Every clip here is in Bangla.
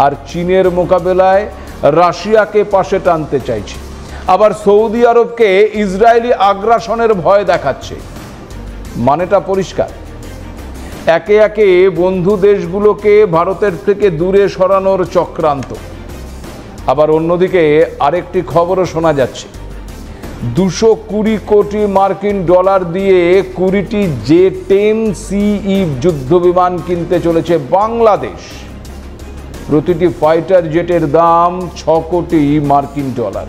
আর চীনের মোকাবেলায় রাশিয়াকে পাশে টানতে চাইছে, আবার সৌদি আরবকে ইসরায়েলি আগ্রাসনের ভয় দেখাচ্ছে। মানেটা পরিষ্কার, একে একে বন্ধু দেশগুলোকে ভারতের থেকে দূরে সরানোর চক্রান্ত। আবার অন্যদিকে আরেকটি খবরও শোনা যাচ্ছে, 220 কোটি মার্কিন ডলার দিয়ে 20টি J-10CE যুদ্ধবিমান কিনতে চলেছে বাংলাদেশ। প্রতিটি ফাইটার জেটের দাম 6 কোটি মার্কিন ডলার।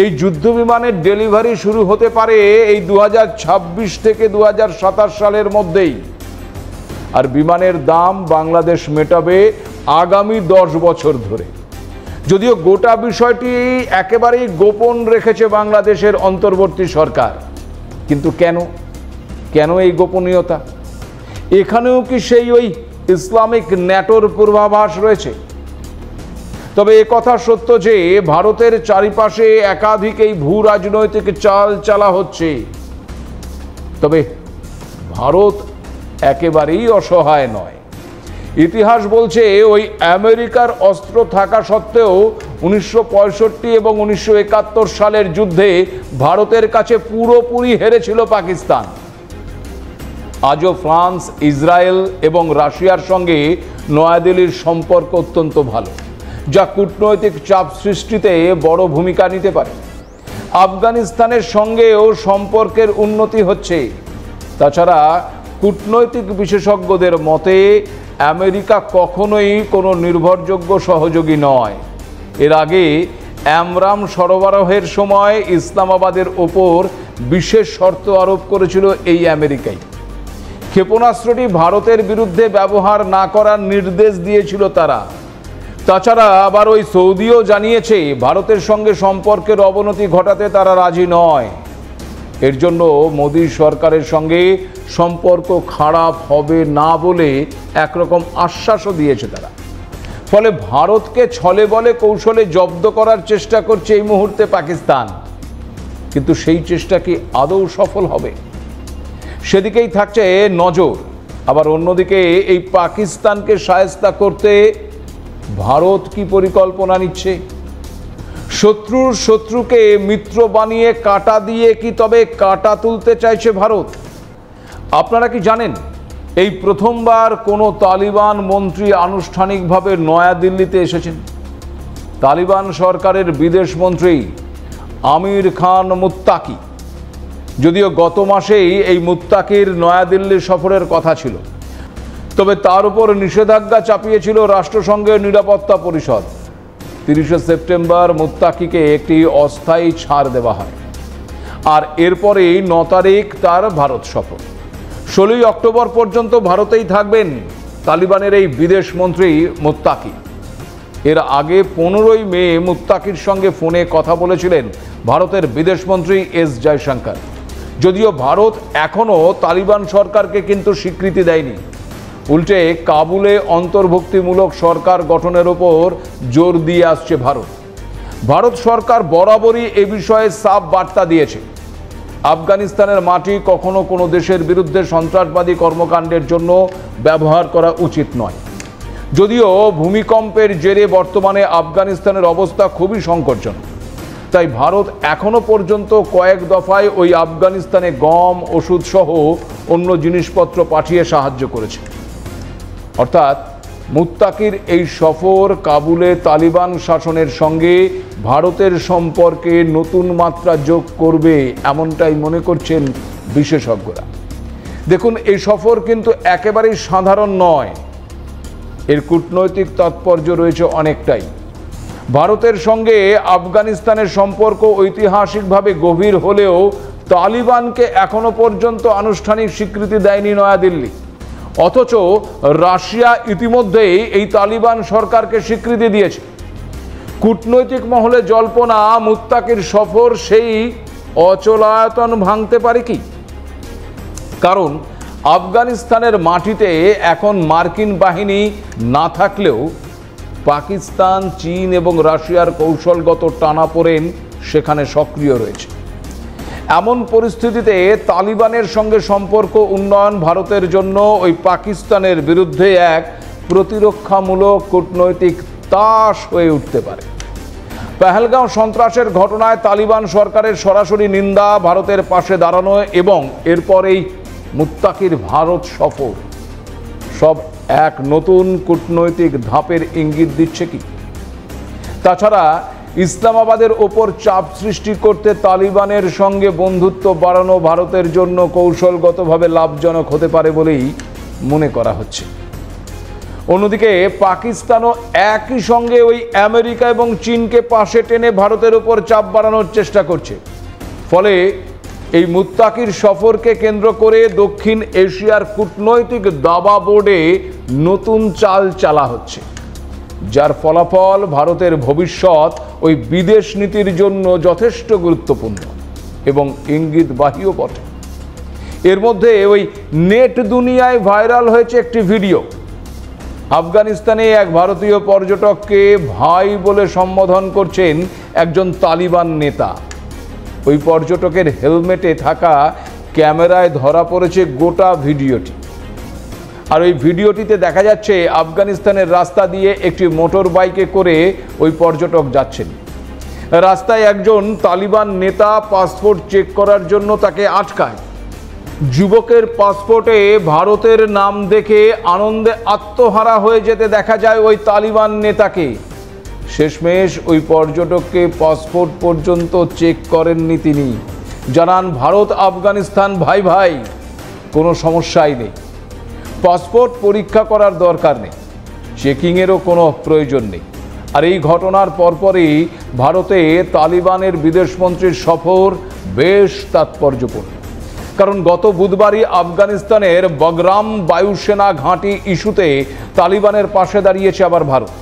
এই যুদ্ধবিমানের ডেলিভারি শুরু হতে পারে এই 2026 থেকে 2027 সালের মধ্যেই, আর বিমানের দাম বাংলাদেশ মেটাবে আগামী 10 বছর ধরে। যদিও গোটা বিষয়টি একেবারেই গোপন রেখেছে বাংলাদেশের অন্তর্বর্তী সরকার, কিন্তু কেন এই গোপনীয়তা? এখানেও কি সেই ওই ইসলামিক ন্যাটোর পূর্বাভাস রয়েছে? তবে একথা সত্য যে ভারতের চারিপাশে একাধিক এই ভূ রাজনৈতিক চাল চালা হচ্ছে। তবে ভারত একেবারেই অসহায় নয়। ইতিহাস বলছে ওই আমেরিকার অস্ত্র থাকা সত্ত্বেও 1965 এবং 1971 সালের যুদ্ধে ভারতের কাছে পুরোপুরি হেরেছিল পাকিস্তান। আজও ফ্রান্স, ইসরায়েল এবং রাশিয়ার সঙ্গে নয়াদিল্লির সম্পর্ক অত্যন্ত ভালো, যা কূটনৈতিক চাপ সৃষ্টিতে বড় ভূমিকা নিতে পারে। আফগানিস্তানের সঙ্গেও সম্পর্কের উন্নতি হচ্ছে। তাছাড়া কূটনৈতিক বিশেষজ্ঞদের মতে আমেরিকা কখনোই কোনো নির্ভরযোগ্য সহযোগী নয়। এর আগে আমরাম সরবরাহের সময় ইসলামাবাদের ওপর বিশেষ শর্ত আরোপ করেছিল এই আমেরিকাই। ক্ষেপণাস্ত্রটি ভারতের বিরুদ্ধে ব্যবহার না করার নির্দেশ দিয়েছিল তারা। তাছাড়া আবার ওই সৌদিও জানিয়েছে ভারতের সঙ্গে সম্পর্কের অবনতি ঘটাতে তারা রাজি নয়। এর জন্য মোদী সরকারের সঙ্গে সম্পর্ক খারাপ হবে না বলে একরকম আশ্বাসও দিয়েছে তারা। ফলে ভারতকে ছলে বলে কৌশলে জব্দ করার চেষ্টা করছে এই মুহূর্তে পাকিস্তান, কিন্তু সেই চেষ্টা কি আদৌ সফল হবে? সেদিকেই থাকছে নজর। আবার অন্যদিকে এই পাকিস্তানকে শায়েস্তা করতে ভারত কি পরিকল্পনা নিচ্ছে? শত্রুর শত্রুকে মিত্র বানিয়ে কাঁটা দিয়ে কি তবে কাঁটা তুলতে চাইছে ভারত? আপনারা কি জানেন এই প্রথমবার কোনো তালিবান মন্ত্রী আনুষ্ঠানিকভাবে নয়াদিল্লিতে এসেছেন? তালিবান সরকারের বিদেশ মন্ত্রী আমির খান মুত্তাকি। যদিও গত মাসেই এই মুত্তাকির নয়াদিল্লি সফরের কথা ছিল, তবে তার উপর নিষেধাজ্ঞা চাপিয়েছিল রাষ্ট্রসংঘের নিরাপত্তা পরিষদ। 30 সেপ্টেম্বর মুত্তাকিকে একটি অস্থায়ী ছাড় দেওয়া হয়, আর এরপরেই 9 তারিখ তার ভারত সফর। 16 অক্টোবর পর্যন্ত ভারতেই থাকবেন তালিবানের এই বিদেশ মন্ত্রী মুত্তাকি। এর আগে 15 মে মুত্তাকির সঙ্গে ফোনে কথা বলেছিলেন ভারতের বিদেশমন্ত্রী এস জয়শঙ্কর। যদিও ভারত এখনও তালিবান সরকারকে কিন্তু স্বীকৃতি দেয়নি, উল্টে কাবুলে অন্তর্ভুক্তিমূলক সরকার গঠনের ওপর জোর দিয়ে আসছে ভারত সরকার বরাবরই এ বিষয়ে সাফ বার্তা দিয়েছে। আফগানিস্তানের মাটি কখনো কোনো দেশের বিরুদ্ধে সন্ত্রাসবাদী কর্মকাণ্ডের জন্য ব্যবহার করা উচিত নয়। যদিও ভূমিকম্পের জেরে বর্তমানে আফগানিস্তানের অবস্থা খুবই সংকটজনক, তাই ভারত এখনো পর্যন্ত কয়েক দফায় ওই আফগানিস্তানে গম, ওষুধ সহ অন্য জিনিসপত্র পাঠিয়ে সাহায্য করেছে। অর্থাৎ মুত্তাকির এই সফর কাবুলে তালিবান শাসনের সঙ্গে ভারতের সম্পর্কে নতুন মাত্রা যোগ করবে, এমনটাই মনে করছেন বিশেষজ্ঞরা। দেখুন, এই সফর কিন্তু একেবারেই সাধারণ নয়। এর কূটনৈতিক তাৎপর্য রয়েছে অনেকটাই। ভারতের সঙ্গে আফগানিস্তানের সম্পর্ক ঐতিহাসিকভাবে গভীর হলেও তালিবানকে এখনো পর্যন্ত আনুষ্ঠানিক স্বীকৃতি দেয়নি নয়াদিল্লি। অথচ রাশিয়া ইতিমধ্যেই এই তালিবান সরকারকে স্বীকৃতি দিয়েছে। কূটনৈতিক মহলে জল্পনা মুত্তাকির সফর সেই অচলায়তন ভাঙতে পারে কি? কারণ আফগানিস্তানের মাটিতে এখন মার্কিন বাহিনী না থাকলেও পাকিস্তান, চীন এবং রাশিয়ার কৌশলগত টানাপোড়েন সেখানে সক্রিয় রয়েছে। এমন পরিস্থিতিতে তালিবানের সঙ্গে সম্পর্ক উন্নয়ন ভারতের জন্য ওই পাকিস্তানের বিরুদ্ধে এক প্রতিরক্ষামূলক কূটনৈতিক তাস হয়ে উঠতে পারে। পেহেলগাঁও সন্ত্রাসের ঘটনায় তালিবান সরকারের সরাসরি নিন্দা, ভারতের পাশে দাঁড়ানো এবং এরপরেই মুত্তাকির ভারত সফর সব এক নতুন কূটনৈতিক ধাপের ইঙ্গিত দিচ্ছে কি? তাছাড়া ইসলামাবাদের ওপর চাপ সৃষ্টি করতে তালিবানের সঙ্গে বন্ধুত্ব বাড়ানো ভারতের জন্য কৌশলগতভাবে লাভজনক হতে পারে বলেই মনে করা হচ্ছে। অন্যদিকে পাকিস্তানও একই সঙ্গে ওই আমেরিকা এবং চীনকে পাশে টেনে ভারতের উপর চাপ বাড়ানোর চেষ্টা করছে। ফলে এই মুত্তাকির সফরকে কেন্দ্র করে দক্ষিণ এশিয়ার কূটনৈতিক দাবা বোর্ডে নতুন চাল চালা হচ্ছে, যার ফলাফল ভারতের ভবিষ্যৎ ওই বিদেশ নীতির জন্য যথেষ্ট গুরুত্বপূর্ণ এবং ইঙ্গিতবাহীও বটে। এর মধ্যে ওই নেট দুনিয়ায় ভাইরাল হয়েছে একটি ভিডিও। আফগানিস্তানে এক ভারতীয় পর্যটককে ভাই বলে সম্বোধন করছেন একজন তালিবান নেতা। ওই পর্যটকের হেলমেটে থাকা ক্যামেরায় ধরা পড়েছে গোটা ভিডিওটি। আর ওই ভিডিওটিতে দেখা যাচ্ছে আফগানিস্তানের রাস্তা দিয়ে একটি মোটর বাইকে করে ওই পর্যটক যাচ্ছেন। রাস্তায় একজন তালিবান নেতা পাসপোর্ট চেক করার জন্য তাকে আটকায়। যুবকের পাসপোর্টে ভারতের নাম দেখে আনন্দে আত্মহারা হয়ে যেতে দেখা যায় ওই তালিবান নেতাকে। শেষমেশ ওই পর্যটককে পাসপোর্ট পর্যন্ত চেক করেননি তিনি। জানান, ভারত আফগানিস্তান ভাই ভাই, কোনো সমস্যাই নেই, পাসপোর্ট পরীক্ষা করার দরকার নেই, চেকিংয়েরও কোনো প্রয়োজন নেই। আর এই ঘটনার পরপরই ভারতে তালিবানের বিদেশমন্ত্রীর সফর বেশ তাৎপর্যপূর্ণ। কারণ গত বুধবারই আফগানিস্তানের বগরাম বায়ুসেনা ঘাঁটি ইস্যুতে তালিবানের পাশে দাঁড়িয়েছে আবার ভারত।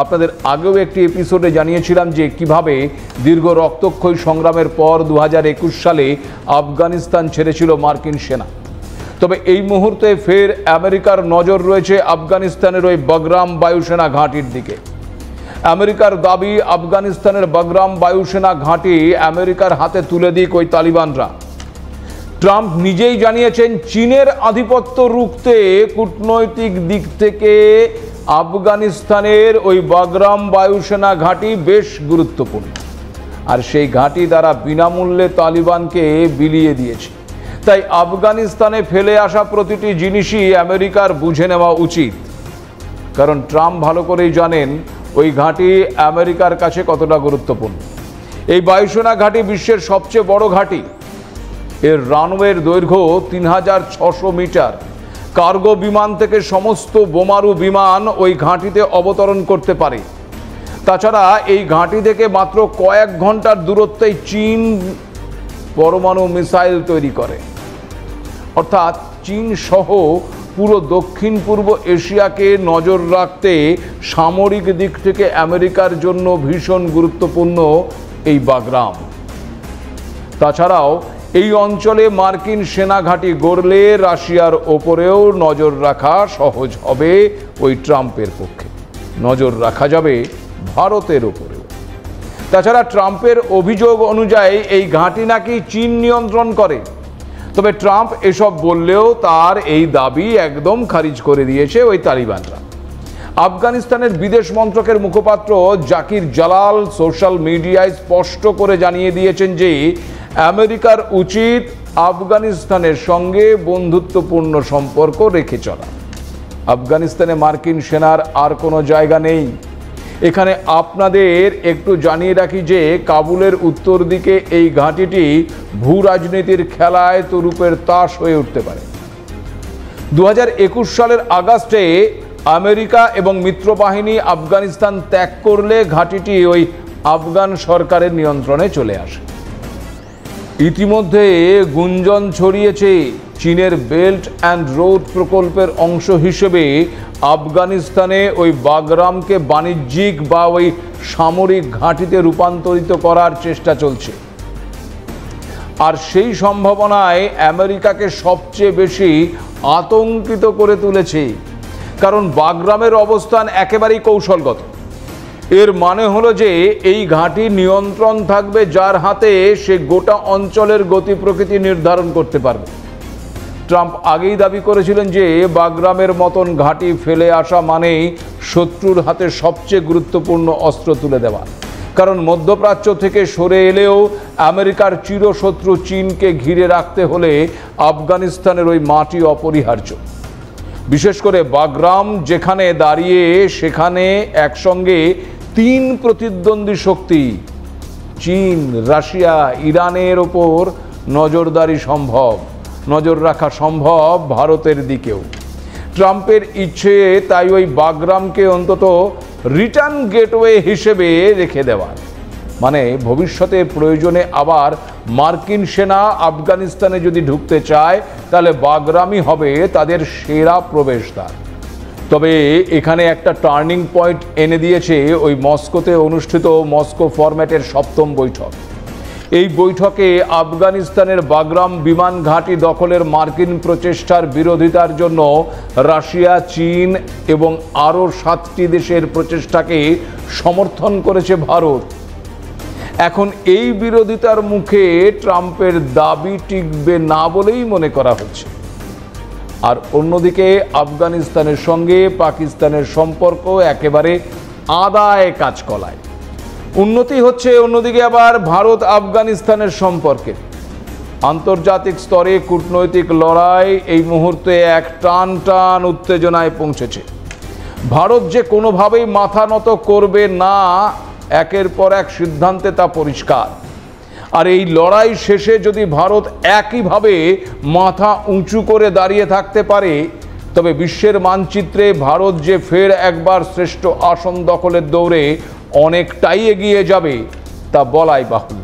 আপনাদের আগেও একটি এপিসোডে জানিয়েছিলাম যে কিভাবে দীর্ঘ রক্তক্ষয়ী সংগ্রামের পর 2021 সালে আফগানিস্তান ছেড়েছিল মার্কিন সেনা। তবে এই মুহূর্তে ফের আমেরিকার নজর রয়েছে আফগানিস্তানের ওই বগরাম বায়ুসেনা ঘাঁটির দিকে। আমেরিকার দাবি, আফগানিস্তানের বগরাম বায়ুসেনা ঘাঁটি আমেরিকার হাতে তুলে দিক ওই তালিবানরা। ট্রাম্প নিজেই জানিয়েছেন, চীনের আধিপত্য রুখতে কূটনৈতিক দিক থেকে আফগানিস্তানের ওই বগরাম বায়ুসেনা ঘাঁটি বেশ গুরুত্বপূর্ণ। আর সেই ঘাঁটি দ্বারা বিনামূল্যে তালিবানকে বিলিয়ে দিয়েছে। তাই আফগানিস্তানে ফেলে আসা প্রতিটি জিনিসই আমেরিকার বুঝে নেওয়া উচিত। কারণ ট্রাম্প ভালো করেই জানেন ওই ঘাঁটি আমেরিকার কাছে কতটা গুরুত্বপূর্ণ। এই বায়ুসেনা ঘাঁটি বিশ্বের সবচেয়ে বড় ঘাঁটি। এর রানওয়ের দৈর্ঘ্য 3600 মিটার। কার্গো বিমান থেকে সমস্ত বোমারু বিমান ওই ঘাঁটিতে অবতরণ করতে পারে। তাছাড়া এই ঘাঁটি থেকে মাত্র কয়েক ঘন্টার দূরত্বেই চীন পরমাণু মিসাইল তৈরি করে। অর্থাৎ চীন সহ পুরো দক্ষিণ পূর্ব এশিয়াকে নজর রাখতে সামরিক দিক থেকে আমেরিকার জন্য ভীষণ গুরুত্বপূর্ণ এই বাগরাম। তাছাড়াও এই অঞ্চলে মার্কিন সেনা ঘাঁটি গড়লে রাশিয়ার ওপরেও নজর রাখা সহজ হবে ওই ট্রাম্পের পক্ষে। নজর রাখা যাবে ভারতের ওপরেও। তাছাড়া ট্রাম্পের অভিযোগ অনুযায়ী এই ঘাঁটি নাকি চীন নিয়ন্ত্রণ করে। তবে ট্রাম্প এসব বললেও তার এই দাবি একদম খারিজ করে দিয়েছে ওই তালিবানরা। আফগানিস্তানের বিদেশ মন্ত্রকের মুখপাত্র জাকির জালাল সোশ্যাল মিডিয়ায় স্পষ্ট করে জানিয়ে দিয়েছেন যে আমেরিকার উচিত আফগানিস্তানের সঙ্গে বন্ধুত্বপূর্ণ সম্পর্ক রেখে চলা। আফগানিস্তানে মার্কিন সেনার আর কোনো জায়গা নেই। এখানে আপনাদের একটু জানিয়ে রাখি যে কাবুলের উত্তর দিকে এই ঘাঁটিটি ভূ রাজনীতির খেলায় তরুপের তাস হয়ে উঠতে পারে। 2021 সালের আগস্টে আমেরিকা এবং মিত্রবাহিনী আফগানিস্তান ত্যাগ করলে ঘাঁটিটি ওই আফগান সরকারের নিয়ন্ত্রণে চলে আসে। ইতিমধ্যে গুঞ্জন ছড়িয়েছে চীনের বেল্ট অ্যান্ড রোড প্রকল্পের অংশ হিসেবে আফগানিস্তানে ওই বাগরামকে বাণিজ্যিক বা ওই সামরিক ঘাঁটিতে রূপান্তরিত করার চেষ্টা চলছে। আর সেই সম্ভাবনায় আমেরিকাকে সবচেয়ে বেশি আতঙ্কিত করে তুলেছে। কারণ বাগরামের অবস্থান একেবারেই কৌশলগত। এর মানে হলো যে এই ঘাঁটি নিয়ন্ত্রণ থাকবে যার হাতে, সে গোটা অঞ্চলের গতি প্রকৃতি নির্ধারণ করতে পারবে। ট্রাম্প আগেই দাবি করেছিলেন যে বাগরামের মতন ঘাঁটি ফেলে আসা মানেই শত্রুর হাতে সবচেয়ে গুরুত্বপূর্ণ অস্ত্র তুলে দেওয়া। কারণ মধ্যপ্রাচ্য থেকে সরে এলেও আমেরিকার চিরশত্রু চীনকে ঘিরে রাখতে হলে আফগানিস্তানের ওই মাটি অপরিহার্য। বিশেষ করে বাগরাম যেখানে দাঁড়িয়ে সেখানে একসঙ্গে 3 প্রতিদ্বন্দ্বী শক্তি চীন, রাশিয়া, ইরানের ওপর নজর রাখা সম্ভব ভারতের দিকেও। ট্রাম্পের ইচ্ছে তাই ওই বাগরামকে অন্তত রিটার্ন গেটওয়ে হিসেবে রেখে দেওয়ার, মানে ভবিষ্যতে প্রয়োজনে আবার মার্কিন সেনা আফগানিস্তানে যদি ঢুকতে চায় তাহলে বাগরামই হবে তাদের সেরা প্রবেশদ্বার। তবে এখানে একটা টার্নিং পয়েন্ট এনে দিয়েছে ওই মস্কোতে অনুষ্ঠিত মস্কো ফরম্যাটের 7ম বৈঠক। এই বৈঠকে আফগানিস্তানের বাগরাম বিমান ঘাঁটি দখলের মার্কিন প্রচেষ্টার বিরোধিতার জন্য রাশিয়া, চীন এবং আরও 7টি দেশের প্রচেষ্টাকে সমর্থন করেছে ভারত। এখন এই বিরোধিতার মুখে ট্রাম্পের দাবি টিকবে না বলেই মনে করা হচ্ছে। আর অন্যদিকে আফগানিস্তানের সঙ্গে পাকিস্তানের সম্পর্ক একেবারে আদায় কাজকলায়। উন্নতি হচ্ছে অন্যদিকে আবার ভারত আফগানিস্তানের সম্পর্কে। আন্তর্জাতিক স্তরে কূটনৈতিক লড়াই এই মুহূর্তে এক টান উত্তেজনায় পৌঁছেছে। ভারত যে কোনোভাবেই মাথা নত করবে না, একের পর এক সিদ্ধান্তে তা পরিষ্কার। আর এই লড়াই শেষে যদি ভারত একইভাবে মাথা উঁচু করে দাঁড়িয়ে থাকতে পারে, তবে বিশ্বের মানচিত্রে ভারত যে ফের একবার শ্রেষ্ঠ আসন দখলের দৌড়ে অনেকটাই এগিয়ে যাবে তা বলাই বাহুল্য।